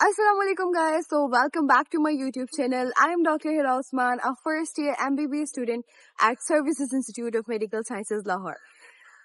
Assalamu alaikum guys. So welcome back to my YouTube channel. I am Dr. Hira Usman, a first year MBBS student at Services Institute of Medical Sciences Lahore.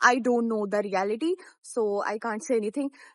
I don't know the reality, so I can't say anything.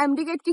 MD-CAT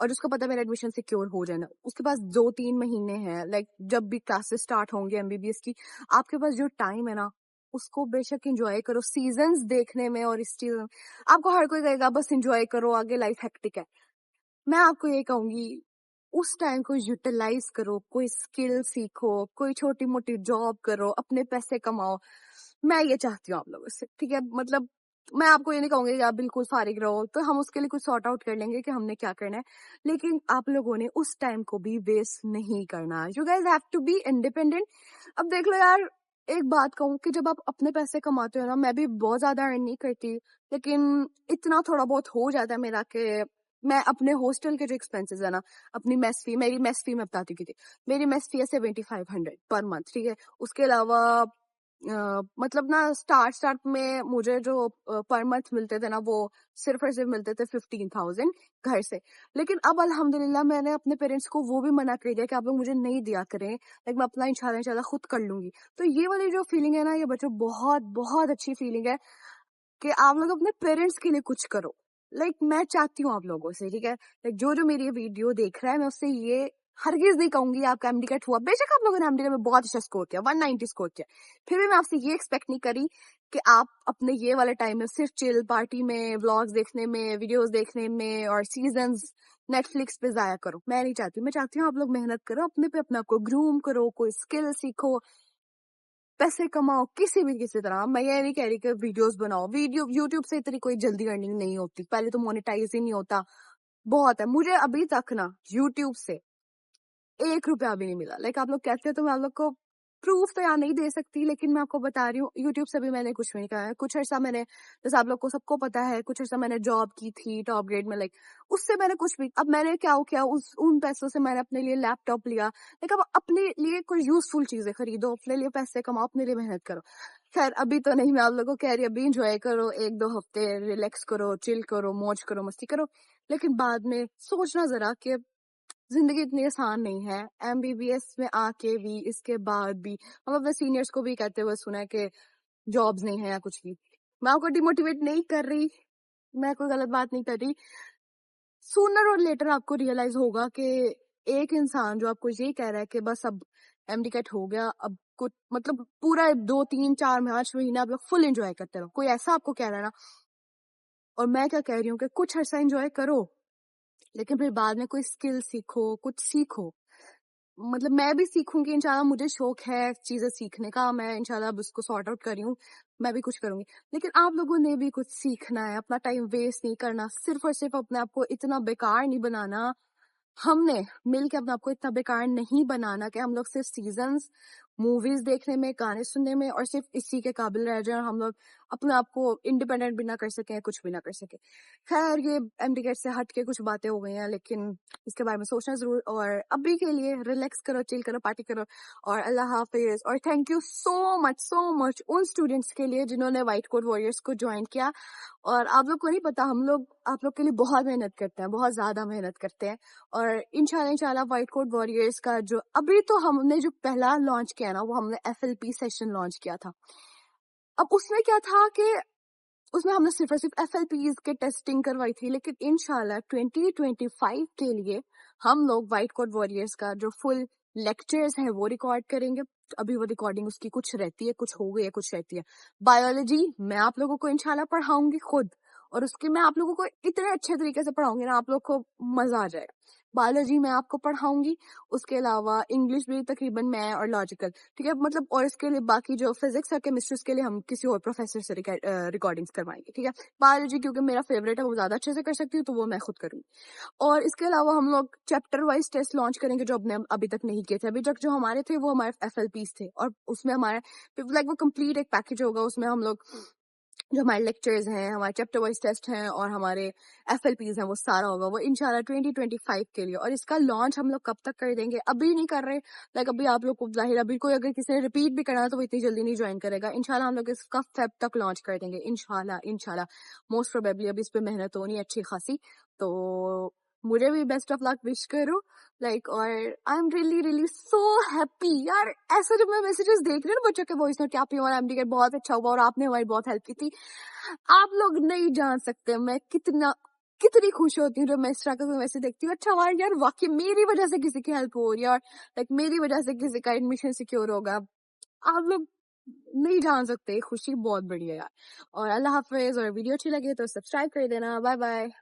اور اس کو پتا میرا admission secure ہو جانا, اس کے پاس 2-3 مہینے ہیں, like جب بھی کلاسز اسٹارٹ ہوں گے MBBS کی, آپ کے پاس جو ٹائم ہے نا اس کو بے شک انجوائے کرو سیزنز دیکھنے میں, اور اس چیز آپ کو ہر کوئی کہے گا بس انجوائے کرو, آگے لائف ہیکٹک ہے. میں آپ کو یہ کہوں گی اس ٹائم کو یوٹیلائز کرو, کوئی اسکل سیکھو, کوئی چھوٹی موٹی جاب کرو, اپنے پیسے کماؤ. میں یہ چاہتی ہوں آپ لوگوں سے, ٹھیک ہے. مطلب میں آپ کو یہ نہیں کہوں گی کہ آپ بالکل فارغ رہو, تو ہم اس کے لیے کچھ سارٹ آؤٹ کر لیں گے کہ ہم نے کیا کرنا ہے, لیکن آپ لوگوں نے اس ٹائم کو بھی ویسٹ نہیں کرنا. You guys have to be independent. اب دیکھ لو یار, ایک بات کہوں کہ جب آپ اپنے پیسے کماتے ہو نا, میں بھی بہت زیادہ ارن نہیں کرتی, لیکن اتنا تھوڑا بہت ہو جاتا ہے میرا کہ میں اپنے ہاسٹل کے جو ایکسپینسز ہے نا, اپنی میس فی, میری میس فی میں بتاتی کی تھی, میری میس فی ہے 7500 پر منتھ, ٹھیک ہے. اس کے علاوہ مطلب نا اسٹارٹ میں مجھے جو پر منتھ ملتے تھے نا, وہ صرف اور صرف ملتے تھے 15,000 گھر سے. لیکن اب الحمدللہ میں نے اپنے پیرنٹس کو وہ بھی منع کر دیا کہ آپ لوگ مجھے نہیں دیا کریں, لیکن میں اپنا انشاءاللہ خود کر لوں گی. تو یہ والی جو فیلنگ ہے نا, یہ بچوں بہت بہت اچھی فیلنگ ہے کہ آپ لوگ اپنے پیرنٹس کے لیے کچھ کرو. لائک میں چاہتی ہوں آپ لوگوں سے, ٹھیک ہے, لائک جو میری یہ ویڈیو دیکھ رہا ہے, میں اس سے یہ ہرگز نہیں کہوں گی آپ کا MD کٹ ہوا. بے شک آپ لوگوں نے MD میں بہت اچھا اسکور کیا, 190 اسکور کیا, پھر بھی میں آپ سے یہ ایکسپیکٹ نہیں کری کہ آپ اپنے یہ والے ٹائم میں صرف چل پارٹی میں, ولاگز دیکھنے میں, ویڈیوز دیکھنے میں اور سیزنز نیٹ فلکس پہ ضائع کرو. میں نہیں چاہتی. میں چاہتی ہوں آپ لوگ محنت کرو, اپنے پہ اپنا کو گروم کرو, کوئی اسکل سیکھو, پیسے کماؤ کسی طرح. میں یہ نہیں کہہ رہی کہ ویڈیوز بناؤ, یوٹیوب سے اتنی کوئی جلدی ارننگ نہیں ہوتی, پہلے تو مونیٹائز ہی نہیں ہوتا. بہت ہے, مجھے ابھی تک نا یوٹیوب سے 1 روپیہ بھی نہیں ملا. لائک آپ لوگ کہتے ہیں تو میں آپ لوگ کو پروف تو یہاں نہیں دے سکتی, لیکن میں آپ کو بتا رہی ہوں یوٹیوب سے بھی میں نے کچھ نہیں کہا ہے. کچھ عرصہ میں نے, جیسے آپ لوگ کو سب کو پتا ہے, کچھ عرصہ میں نے جاب کی تھی ٹاپ گریڈ میں, لائک اس سے میں نے کچھ بھی, اب میں نے کیا ان پیسوں سے میں نے اپنے لیے لیپ ٹاپ لیا. لیکن اب اپنے لیے کوئی یوزفل چیزیں خریدو, اپنے لیے پیسے کماؤ, اپنے لیے محنت کرو. خیر ابھی تو نہیں, میں آپ لوگوں کو کہہ رہی ابھی انجوائے کرو, 1-2 ہفتے ریلیکس کرو, چل کرو, موج کرو, مستی کرو, لیکن بعد میں سوچنا ذرا کہ زندگی اتنی آسان نہیں ہے. MBBS میں آ کے بھی, اس کے بعد بھی, ہم اپنے سینئرس کو بھی کہتے ہوئے سنا ہے کہ جابز نہیں ہے یا کچھ بھی. میں آپ کو ڈیموٹیویٹ نہیں کر رہی, میں کوئی غلط بات نہیں کر رہی. سونر اور لیٹر آپ کو ریئلائز ہوگا کہ ایک انسان جو آپ کو یہ کہہ رہا ہے کہ بس اب MD کٹ ہو گیا, اب کچھ مطلب پورا 2-3-4-5 مہینے آپ لوگ فل انجوائے کرتے رہو, کوئی ایسا آپ کو کہہ رہا ہے نا. اور میں کیا کہہ رہی ہوں کہ کچھ عرصہ انجوائے کرو, لیکن پھر بعد میں کوئی اسکل سیکھو, کچھ سیکھو. مطلب میں بھی سیکھوں گی انشاءاللہ, مجھے شوق ہے چیزیں سیکھنے کا, میں انشاءاللہ اب اس کو سارٹ آؤٹ کر رہی ہوں, میں بھی کچھ کروں گی. لیکن آپ لوگوں نے بھی کچھ سیکھنا ہے, اپنا ٹائم ویسٹ نہیں کرنا, صرف اور صرف اپنے آپ کو اتنا بیکار نہیں بنانا. ہم نے مل کے اپنے آپ کو اتنا بیکار نہیں بنانا کہ ہم لوگ صرف سیزنز, موویز دیکھنے میں, گانے سننے میں اور صرف اسی کے قابل رہ جائیں, ہم لوگ اپنے آپ کو انڈیپینڈنٹ بھی نہ کر سکیں, کچھ بھی نہ کر سکیں. خیر یہ MD کٹ سے ہٹ کے کچھ باتیں ہو گئی ہیں, لیکن اس کے بارے میں سوچنا ضرور. اور ابھی کے لیے ریلیکس کرو, چل کرو, پارٹی کرو, اور اللہ حافظ. اور thank you so much in students کے لیے جنہوں نے وائٹ کوٹ وارئرس کو جوائن کیا. اور آپ لوگ کو نہیں پتا, ہم لوگ آپ لوگ کے لیے بہت محنت کرتے ہیں, بہت زیادہ محنت کرتے ہیں. اور انشاءاللہ وائٹ کوٹ وارئرس کا جو ابھی تو ہم نے جو پہلا لانچ کیا نا, وہ ہم نے FLP سیشن لانچ کیا تھا. اب اس میں کیا تھا کہ اس میں ہم نے صرف FLPs کے ٹیسٹنگ کروائی تھی, لیکن انشاءاللہ 2025 کے لیے ہم لوگ وائٹ کوٹ وارئرس کا جو فل لیکچرز ہیں وہ ریکارڈ کریں گے. ابھی وہ ریکارڈنگ اس کی کچھ رہتی ہے, کچھ ہو گئی ہے, کچھ رہتی ہے. بایولوجی میں آپ لوگوں کو انشاءاللہ پڑھاؤں گی خود, اور اس کے میں آپ لوگوں کو اتنے اچھے طریقے سے پڑھاؤں گی نا, آپ لوگ کو مزہ آ جائے گا. بایولوجی میں آپ کو پڑھاؤں گی, اس کے علاوہ انگلش بھی تقریباً میں, اور لاجیکل, ٹھیک ہے. مطلب اور اس کے لیے باقی جو فزکس اور کیمسٹری کے لیے ہم کسی اور پروفیسر سے ریکارڈنگس کروائیں گے, ٹھیک ہے. بایولوجی کیونکہ میرا فیوریٹ ہے, وہ زیادہ اچھے سے کر سکتی ہوں, تو وہ میں خود کروں گی. اور اس کے علاوہ ہم لوگ چیپٹر وائز ٹیسٹ لانچ کریں گے, جو ابھی تک نہیں کیے تھے. ابھی تک جو ہمارے تھے وہ ہمارے FLPs تھے, اور اس میں ہمارے لائک وہ کمپلیٹ ایک پیکج ہوگا. اس میں ہم لوگ جو ہمارے لیکچرز ہیں, ہمارے چیپٹر وائز ٹیسٹ ہیں, اور ہمارے FLPs ہیں, وہ سارا ہوگا وہ انشاءاللہ 2025 کے لیے. اور اس کا لانچ ہم لوگ کب تک کر دیں گے, ابھی نہیں کر رہے. لائک ابھی آپ لوگ کو ظاہر, ابھی کوئی اگر کسی نے ریپیٹ بھی کرنا تو وہ اتنی جلدی نہیں جوائن کرے گا. انشاءاللہ ہم لوگ اس کا فیب تک لانچ کر دیں گے انشاءاللہ. موسٹ پروبیبلی ابھی اس پہ محنت ہونی اچھی خاصی, تو مجھے بھی بیسٹ آف لک وش کرو. لائک اور I am really so happy یار. ایسا جب میں میسیجز دیکھ رہی ہوں نا بچوں کے وائس نوٹ کہ آپ ہمارا MD بہت اچھا ہوا, اور آپ نے ہماری بہت ہیلپ کی تھی, آپ لوگ نہیں جان سکتے میں کتنی خوش ہوتی ہوں جب میں اس طرح کا کوئی میسج دیکھتی ہوں. اچھا ہمارے یار واقعی میری وجہ سے کسی کی ہیلپ ہو رہی ہے, اور لائک میری وجہ سے کسی کا ایڈمیشن سیکیور ہوگا. آپ لوگ نہیں جان سکتے, خوشی بہت بڑی ہے یار. اور اللہ حافظ, اور ویڈیو اچھی لگے تو سبسکرائب کر دینا. Bye bye.